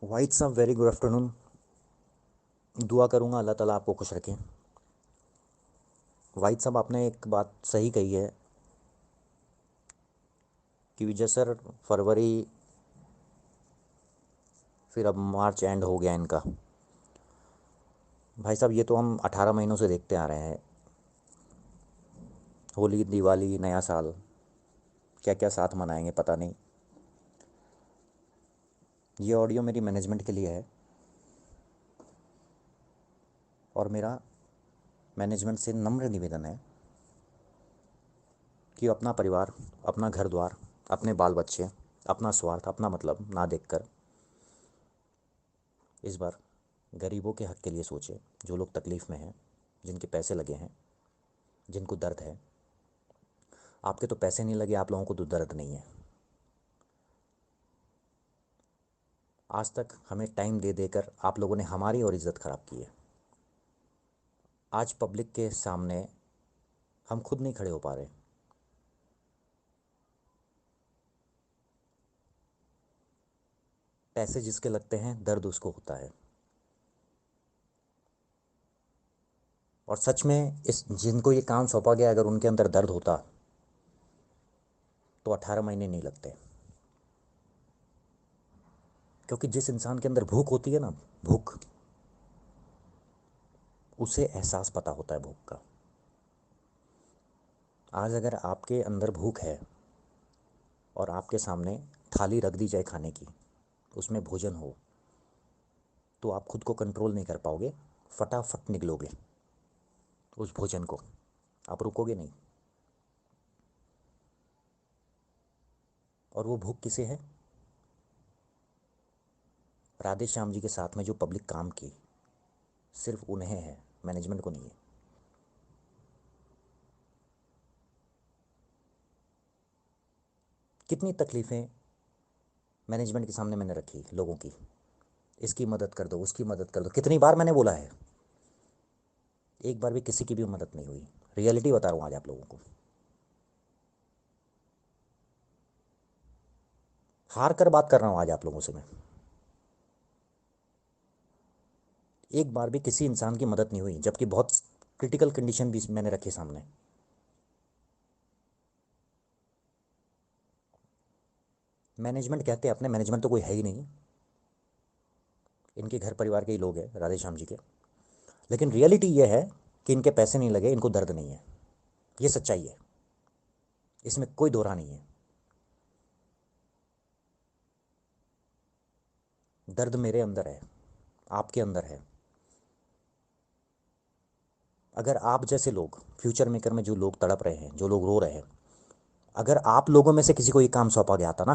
वाहिद साहब, very good afternoon. दुआ करूँगा अल्लाह ताला आपको खुश रखें। वाहिद साहब, आपने एक बात सही कही है कि विजय सर, फरवरी, फिर अब मार्च एंड हो गया इनका। भाई साहब, ये तो हम 18 महीनों से देखते आ रहे हैं। होली, दिवाली, नया साल, क्या क्या साथ मनाएंगे पता नहीं। ये ऑडियो मेरी मैनेजमेंट के लिए है और मेरा मैनेजमेंट से नम्र निवेदन है कि अपना परिवार, अपना घर द्वार, अपने बाल बच्चे, अपना स्वार्थ, अपना मतलब ना देखकर इस बार गरीबों के हक के लिए सोचें। जो लोग तकलीफ़ में हैं, जिनके पैसे लगे हैं, जिनको दर्द है। आपके तो पैसे नहीं लगे, आप लोगों को तो दर्द नहीं है। आज तक हमें टाइम दे देकर आप लोगों ने हमारी और इज़्ज़त ख़राब की है। आज पब्लिक के सामने हम खुद नहीं खड़े हो पा रहे। पैसे जिसके लगते हैं, दर्द उसको होता है। और सच में इस जिनको ये काम सौंपा गया, अगर उनके अंदर दर्द होता तो 18 महीने नहीं लगते। क्योंकि जिस इंसान के अंदर भूख होती है ना, भूख, उसे एहसास पता होता है भूख का। आज अगर आपके अंदर भूख है और आपके सामने थाली रख दी जाए खाने की, उसमें भोजन हो, तो आप खुद को कंट्रोल नहीं कर पाओगे, फटाफट निकलोगे उस भोजन को। आप रुकोगे नहीं। और वो भूख किसे है? राधे श्याम जी के साथ में जो पब्लिक काम की, सिर्फ उन्हें है, मैनेजमेंट को नहीं है। कितनी तकलीफ़ें मैनेजमेंट के सामने मैंने रखी लोगों की, इसकी मदद कर दो, उसकी मदद कर दो, कितनी बार मैंने बोला है। एक बार भी किसी की भी मदद नहीं हुई। रियलिटी बता रहा हूँ आज आप लोगों को। हार कर बात कर रहा हूँ आज आप लोगों से मैं। एक बार भी किसी इंसान की मदद नहीं हुई, जबकि बहुत क्रिटिकल कंडीशन भी मैंने रखी सामने। मैनेजमेंट कहते हैं अपने, मैनेजमेंट तो कोई है ही नहीं। इनके घर परिवार के ही लोग हैं, राधे श्याम जी के। लेकिन रियलिटी ये है कि इनके पैसे नहीं लगे, इनको दर्द नहीं है। ये सच्चाई है, इसमें कोई दोहरा नहीं है। दर्द मेरे अंदर है, आपके अंदर है। अगर आप जैसे लोग, फ्यूचर मेकर में जो लोग तड़प रहे हैं, जो लोग रो रहे हैं, अगर आप लोगों में से किसी को ये काम सौंपा गया था ना,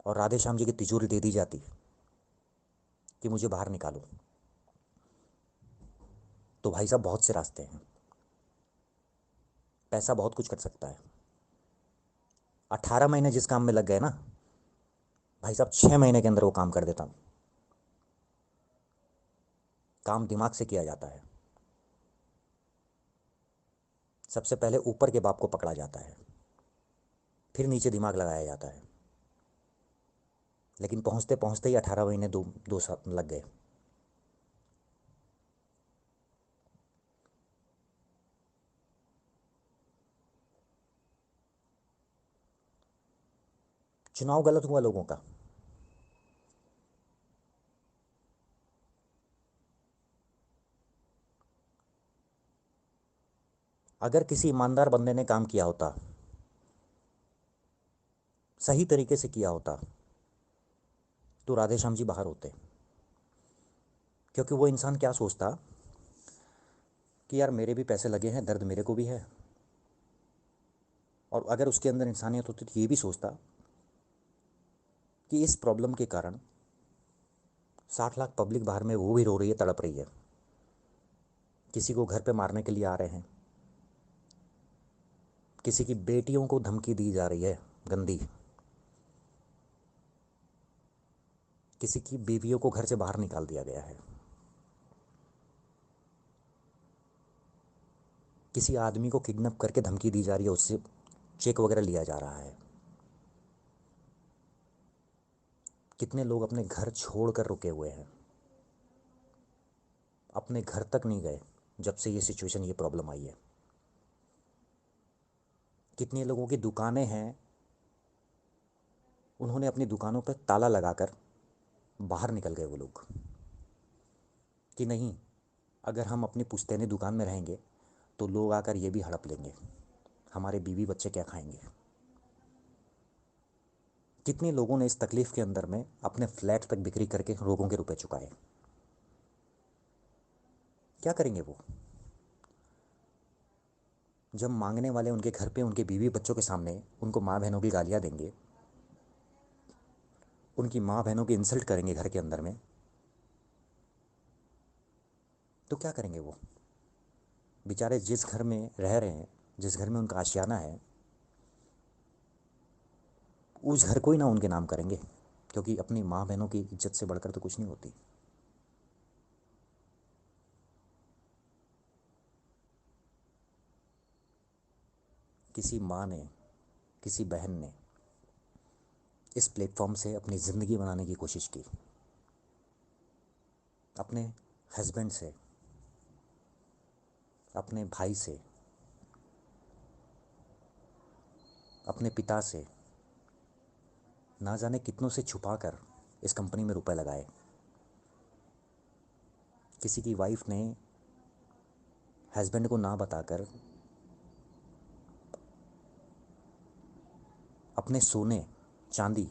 और राधे श्याम जी की तिजोरी दे दी जाती कि मुझे बाहर निकालो, तो भाई साहब बहुत से रास्ते हैं। पैसा बहुत कुछ कर सकता है। 18 महीने जिस काम में लग गए ना, भाई साहब 6 महीने के अंदर वो काम कर देता हूँ। काम दिमाग से किया जाता है। सबसे पहले ऊपर के बाप को पकड़ा जाता है, फिर नीचे दिमाग लगाया जाता है। लेकिन पहुँचते पहुँचते ही 18 महीने, दो दो साल लग गए। चुनाव गलत हुआ लोगों का। अगर किसी ईमानदार बंदे ने काम किया होता, सही तरीके से किया होता, तो राधे श्याम जी बाहर होते। क्योंकि वो इंसान क्या सोचता कि यार मेरे भी पैसे लगे हैं, दर्द मेरे को भी है। और अगर उसके अंदर इंसानियत होती तो ये भी सोचता कि इस प्रॉब्लम के कारण 60 लाख पब्लिक बाहर में वो भी रो रही है, तड़प रही है। किसी को घर पे मारने के लिए आ रहे हैं, किसी की बेटियों को धमकी दी जा रही है गंदी, किसी की बीवियों को घर से बाहर निकाल दिया गया है, किसी आदमी को किडनैप करके धमकी दी जा रही है, उससे चेक वगैरह लिया जा रहा है। कितने लोग अपने घर छोड़ कर रुके हुए हैं, अपने घर तक नहीं गए जब से ये सिचुएशन, ये प्रॉब्लम आई है। कितने लोगों की दुकानें हैं, उन्होंने अपनी दुकानों पर ताला लगाकर बाहर निकल गए वो लोग कि नहीं, अगर हम अपनी पुश्तैनी दुकान में रहेंगे तो लोग आकर ये भी हड़प लेंगे, हमारे बीवी बच्चे क्या खाएंगे। कितने लोगों ने इस तकलीफ़ के अंदर में अपने फ्लैट तक बिक्री करके लोगों के रुपए चुकाए। क्या करेंगे वो जब मांगने वाले उनके घर पे उनके बीवी बच्चों के सामने उनको माँ बहनों की गालियाँ देंगे, उनकी माँ बहनों की इंसल्ट करेंगे घर के अंदर में, तो क्या करेंगे वो बेचारे जिस घर में रह रहे हैं, जिस घर में उनका आशियाना है, उस घर को ही ना उनके नाम करेंगे, क्योंकि अपनी माँ बहनों की इज्जत से बढ़कर तो कुछ नहीं होती। किसी माँ ने, किसी बहन ने इस प्लेटफॉर्म से अपनी ज़िंदगी बनाने की कोशिश की, अपने हस्बैंड से, अपने भाई से, अपने पिता से, ना जाने कितनों से छुपा कर इस कंपनी में रुपए लगाए। किसी की वाइफ ने हस्बैंड को ना बताकर अपने सोने चांदी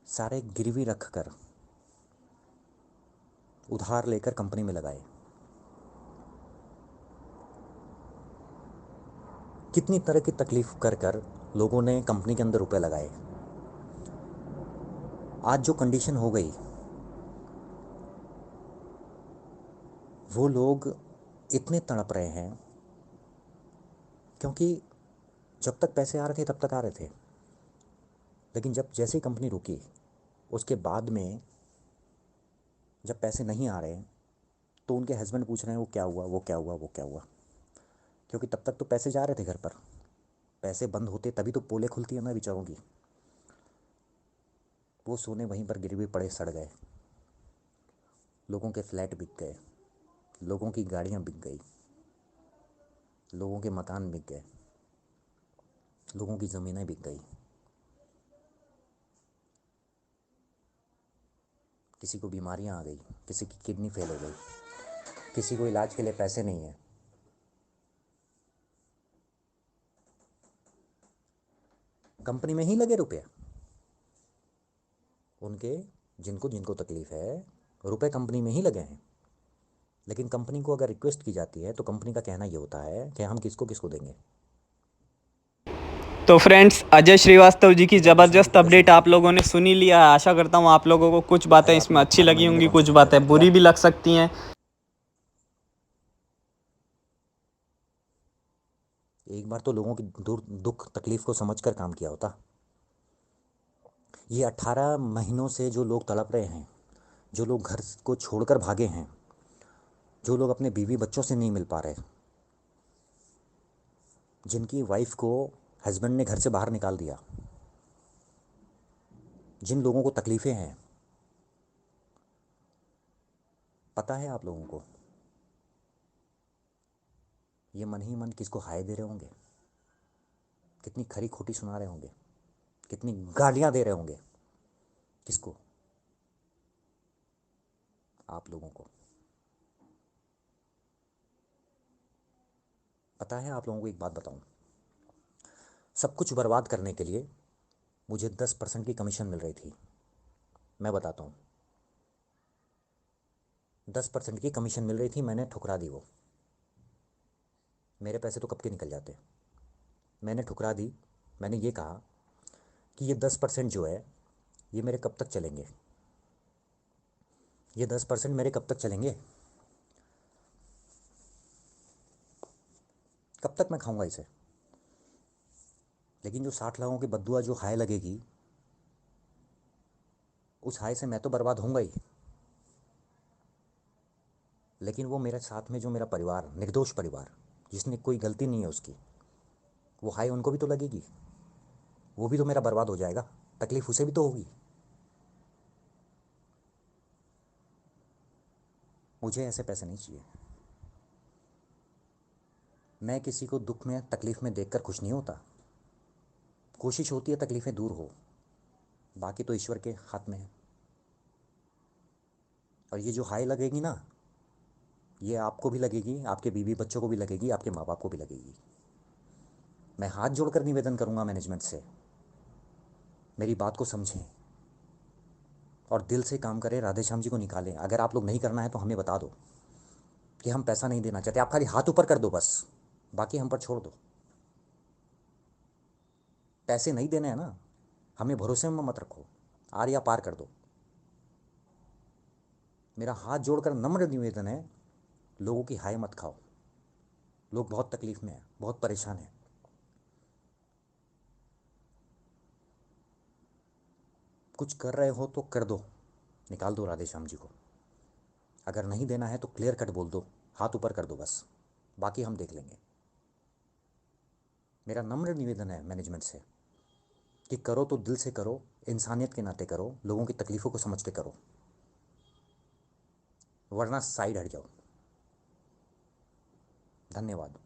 सारे गिरवी रख कर उधार लेकर कंपनी में लगाए। कितनी तरह की तकलीफ कर कर लोगों ने कंपनी के अंदर रुपए लगाए। आज जो कंडीशन हो गई, वो लोग इतने तड़प रहे हैं क्योंकि जब तक पैसे आ रहे थे तब तक आ रहे थे, लेकिन जब जैसे ही कंपनी रुकी उसके बाद में जब पैसे नहीं आ रहे तो उनके हस्बैंड पूछ रहे हैं वो क्या हुआ, वो क्या हुआ, वो क्या हुआ, क्योंकि तब तक तो पैसे जा रहे थे घर पर। पैसे बंद होते तभी तो पोले खुलती है ना बेचारों की। वो सोने वहीं पर गिरवी पड़े सड़ गए, लोगों के फ्लैट बिक गए, लोगों की गाड़ियाँ बिक गई, लोगों के मकान बिक गए, लोगों की ज़मीनें बिक गई। किसी को बीमारियां आ गई, किसी की किडनी फेल हो गई, किसी को इलाज के लिए पैसे नहीं है। कंपनी में ही लगे रुपए उनके, जिनको जिनको तकलीफ है, रुपए कंपनी में ही लगे हैं। लेकिन कंपनी को अगर रिक्वेस्ट की जाती है तो कंपनी का कहना ये होता है कि हम किसको किसको देंगे। तो फ्रेंड्स, अजय श्रीवास्तव जी की किसी को किसी ज़बरदस्त को पैसे अपडेट नहीं आप है। लोगों ने सुनी लिया है। आशा करता हूँ आप लोगों को कुछ बातें चाहे इसमें आपने अच्छी हर लगी महीने का होंगी, कम कुछ से कम बातें पेमेंट किया। बुरी भी लग सकती हैं। एक बार तो लोगों की दुख तकलीफ को समझकर काम किया होता। ये 18 महीनों से जो लोग तड़प रहे हैं, जो लोग घर को छोड़कर भागे हैं, जो लोग अपने बीवी बच्चों से नहीं मिल पा रहे, जिनकी वाइफ को हस्बैंड ने घर से बाहर निकाल दिया, जिन लोगों को तकलीफ़ें हैं, पता है आप लोगों को ये मन ही मन किसको हाय दे रहे होंगे, कितनी खरी खोटी सुना रहे होंगे, कितनी गालियां दे रहे होंगे। किसको? आप लोगों को। पता है आप लोगों को एक बात बताऊं, सब कुछ बर्बाद करने के लिए मुझे 10% की कमीशन मिल रही थी। मैं बताता हूँ, 10% की कमीशन मिल रही थी, मैंने ठुकरा दी वो। मेरे पैसे तो कब के निकल जाते। मैंने ठुकरा दी। मैंने ये कहा कि ये 10% जो है ये मेरे कब तक चलेंगे, ये 10% मेरे कब तक चलेंगे, कब तक मैं खाऊंगा इसे। लेकिन जो 60 लोगों की बद्दुआ जो हाय लगेगी, उस हाय से मैं तो बर्बाद होऊंगा ही, लेकिन वो मेरे साथ में जो मेरा परिवार, निर्दोष परिवार, जिसने कोई गलती नहीं है उसकी, वो हाय उनको भी तो लगेगी। वो भी तो मेरा बर्बाद हो जाएगा, तकलीफ़ उसे भी तो होगी। मुझे ऐसे पैसे नहीं चाहिए। मैं किसी को दुख में तकलीफ़ में देखकर खुश नहीं होता। कोशिश होती है तकलीफ़ें दूर हो, बाकी तो ईश्वर के हाथ में है। और ये जो हाई लगेगी ना, ये आपको भी लगेगी, आपके बीवी बच्चों को भी लगेगी, आपके माँ बाप को भी लगेगी। मैं हाथ जोड़कर निवेदन करूँगा मैनेजमेंट से, मेरी बात को समझें और दिल से काम करें, राधे श्याम जी को निकालें। अगर आप लोग नहीं करना है तो हमें बता दो कि हम पैसा नहीं देना चाहते, आप खाली हाथ ऊपर कर दो बस, बाकी हम पर छोड़ दो। पैसे नहीं देने हैं ना, हमें भरोसे में मत रखो, आर या पार कर दो। मेरा हाथ जोड़कर नम्र निवेदन है, लोगों की हाय मत खाओ। लोग बहुत तकलीफ़ में हैं, बहुत परेशान हैं। कुछ कर रहे हो तो कर दो, निकाल दो राधे श्याम जी को। अगर नहीं देना है तो क्लियर कट बोल दो, हाथ ऊपर कर दो बस, बाकी हम देख लेंगे। मेरा नम्र निवेदन है मैनेजमेंट से कि करो तो दिल से करो, इंसानियत के नाते करो, लोगों की तकलीफ़ों को समझ के करो, वरना साइड हट जाओ। धन्यवाद।